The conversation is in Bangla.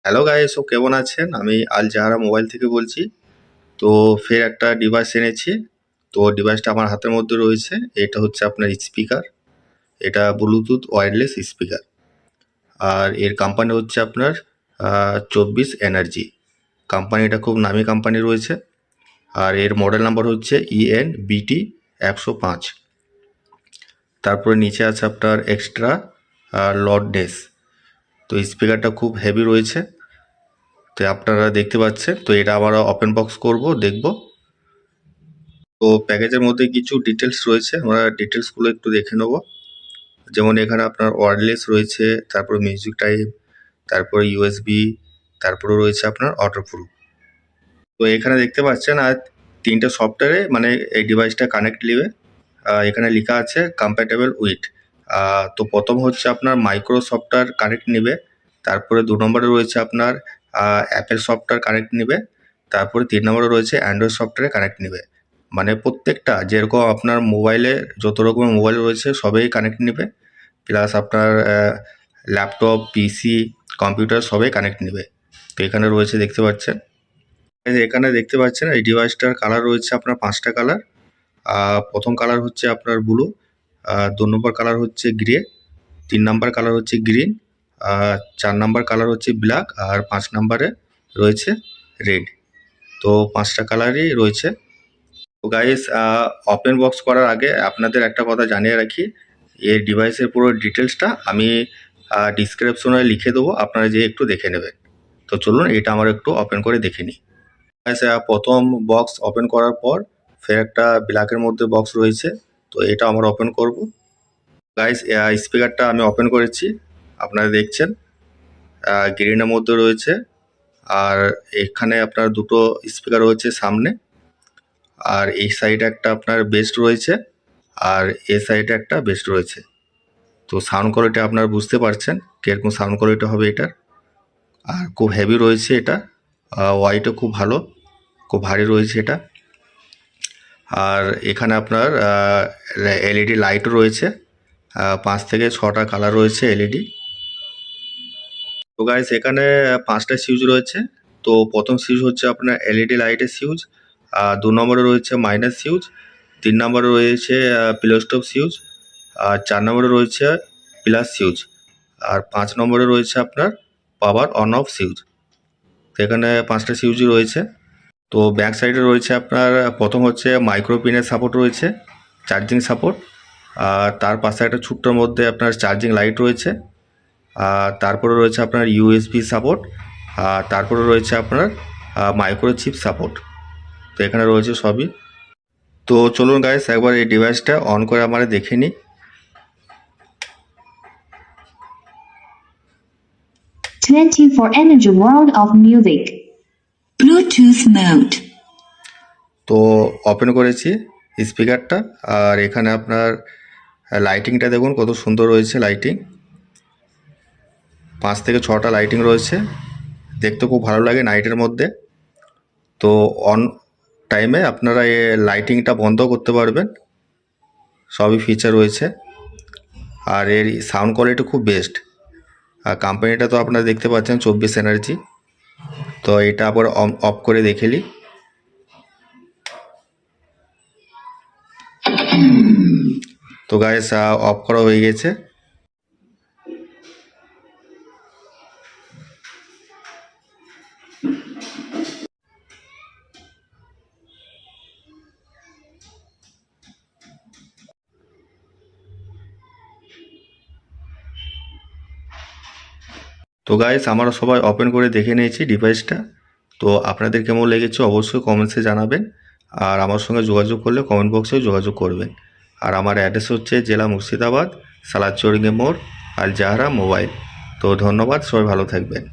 হ্যালো গাইস, ও কেমন আছেন? আমি আল জাহারা মোবাইল থেকে বলছি। তো ফের একটা ডিভাইস এনেছি। তো ডিভাইসটা আমার হাতের মধ্যে রয়েছে। এটা হচ্ছে আপনার স্পিকার। এটা ব্লুটুথ ওয়্যারলেস স্পিকার। আর এর কোম্পানি হচ্ছে আপনার 24 এনার্জি। কোম্পানিটা খুব নামি কোম্পানি রয়েছে। আর এর মডেল নাম্বার হচ্ছে ENBT 105। তারপরে নিচে আছে আপনার এক্সট্রা লডনেস। তো স্পিকারটা খুব হেভি রয়েছে। তো আপনারা দেখতে পাচ্ছেন। তো এটা আবার ওপেন বক্স করব, দেখব। তো প্যাকেজের মধ্যে কিছু ডিটেলস রয়েছে, আমরা ডিটেলসগুলো একটু দেখে নেব। যেমন এখানে আপনার ওয়্যারলেস রয়েছে, তারপর মিউজিক টাইপ, তারপর USB, তারপরে রয়েছে আপনার ওয়াটারপ্রুফ। তো এখানে দেখতে পাচ্ছেন আর তিনটে সফটওয়্যারে মানে এই ডিভাইসটা কানেক্ট নেবে। এখানে লেখা আছে কম্প্যাটেবল উইথ। তো প্রথম হচ্ছে আপনার মাইক্রো সফটওয়্যার কানেক্ট নেবে, তারপরে 2 নম্বরে রয়েছে আপনার অ্যাপেল সফটওয়্যার কানেক্ট নেবে, তারপরে 3 নম্বরে রয়েছে অ্যান্ড্রয়েড সফটওয়্যারে কানেক্ট নেবে। মানে প্রত্যেকটা যেরকম আপনার মোবাইলে যত রকমের মোবাইল রয়েছে সবই কানেক্ট নেবে, প্লাস আপনার ল্যাপটপ, পিসি, কম্পিউটার সবই কানেক্ট নেবে। তো এখানে রয়েছে দেখতে পাচ্ছেন। এখানে দেখতে পাচ্ছেন এই ডিভাইসটার কালার রয়েছে আপনার 5টা কালার। প্রথম কালার হচ্ছে আপনার ব্লু, 2 নম্বর কালার হচ্ছে গ্রে, 3 নম্বর কালার হচ্ছে গ্রিন, 4 নম্বর কালার হচ্ছে ব্ল্যাক, আর 5 নম্বরে রয়েছে রেড। তো 5টা কালারই রয়েছে। তো গাইস, ওপেন বক্স করার আগে আপনাদের একটা কথা জানিয়ে রাখি, এই ডিভাইসের পুরো ডিটেলসটা আমি ডিসক্রিপশনে লিখে দেবো, আপনারা যেয়ে একটু দেখে নেবেন। তো চলুন এটা আমার একটু ওপেন করে দেখে নিই। গাইস, প্রথম বক্স ওপেন করার পর ফের একটা ব্ল্যাকের মধ্যে বক্স রয়েছে। তো এটা আমরা ওপেন করব। গাইস, স্পিকারটা আমি ওপেন করেছি, আপনারা দেখছেন গ্রিনের মধ্যে রয়েছে। আর এখানে আপনার দুটো স্পিকার রয়েছে সামনে, আর এই সাইডে একটা আপনার বেস্ট রয়েছে, আর এই সাইডে একটা বেস্ট রয়েছে। তো সাউন্ড কোয়ালিটি আপনারা বুঝতে পারছেন কীরকম সাউন্ড কোয়ালিটি হবে এটার। আর খুব হেভি রয়েছে এটা, ওয়াইটও খুব ভালো, খুব ভারী রয়েছে এটা। আর এখানে আপনার LED লাইটও রয়েছে, 5 থেকে 6টা কালার রয়েছে LED। তো গাইস, এখানে 5টা সিউজ রয়েছে। তো প্রথম সিউজ হচ্ছে আপনার LED লাইটের সিউজ, 2 নম্বরে রয়েছে মাইনাস সিউজ, 3 নম্বরে রয়েছে প্লেস্টপ সিউজ, আর 4 নম্বরে রয়েছে প্লাস সিউজ, আর 5 নম্বরে রয়েছে আপনার পাওয়ার অন অফ সিউজ। তো এখানে 5টা সিউজই রয়েছে। তো ব্যাক সাইডে রয়েছে আপনার প্রথম হচ্ছে মাইক্রো পিনের সাপোর্ট রয়েছে, চার্জিং সাপোর্ট, আর তার পাশে একটা ছোট্টোর মধ্যে আপনার চার্জিং লাইট রয়েছে, আর তারপরে রয়েছে আপনার USB সাপোর্ট, আর তারপরে রয়েছে আপনার মাইক্রোচিপ সাপোর্ট। তো এখানে রয়েছে সবই। তো চলুন গাইস একবার এই ডিভাইসটা অন করে আমরা দেখে নিই। For Energy World of Music Bluetooth Mode। তো ওপেন করেছি স্পিকারটা, আর এখানে আপনার লাইটিংটা দেখুন কত সুন্দর রয়েছে লাইটিং। 5 থেকে 6টা লাইটিং রয়েছে, দেখতে খুব ভালো লাগে নাইটের মধ্যে। তো অন টাইমে আপনারা এই লাইটিংটা বন্ধ করতে পারবেন, সবই ফিচার রয়েছে। আর এর সাউন্ড কোয়ালিটি খুব বেস্ট। আর কোম্পানিটা তো আপনারা দেখতে পাচ্ছেন 24 এনার্জি। তো এটা আবার অফ করে দেখে নিই। তো গাইস, অফ করা হয়ে গেছে। তো গাইস, আমরা সবাই ওপেন করে দেখে নিয়েছি ডিভাইসটা। তো আপনাদের কেমন লেগেছে অবশ্যই কমেন্টসে জানাবেন, আর আমার সঙ্গে যোগাযোগ করলে কমেন্ট বক্সেও যোগাযোগ করবেন। আর আমার অ্যাড্রেস হচ্ছে জেলা মুর্শিদাবাদ, সালাদ চৌরিঙ্গে মোড়, আল জাহারা মোবাইল। তো ধন্যবাদ, সবাই ভালো থাকবেন।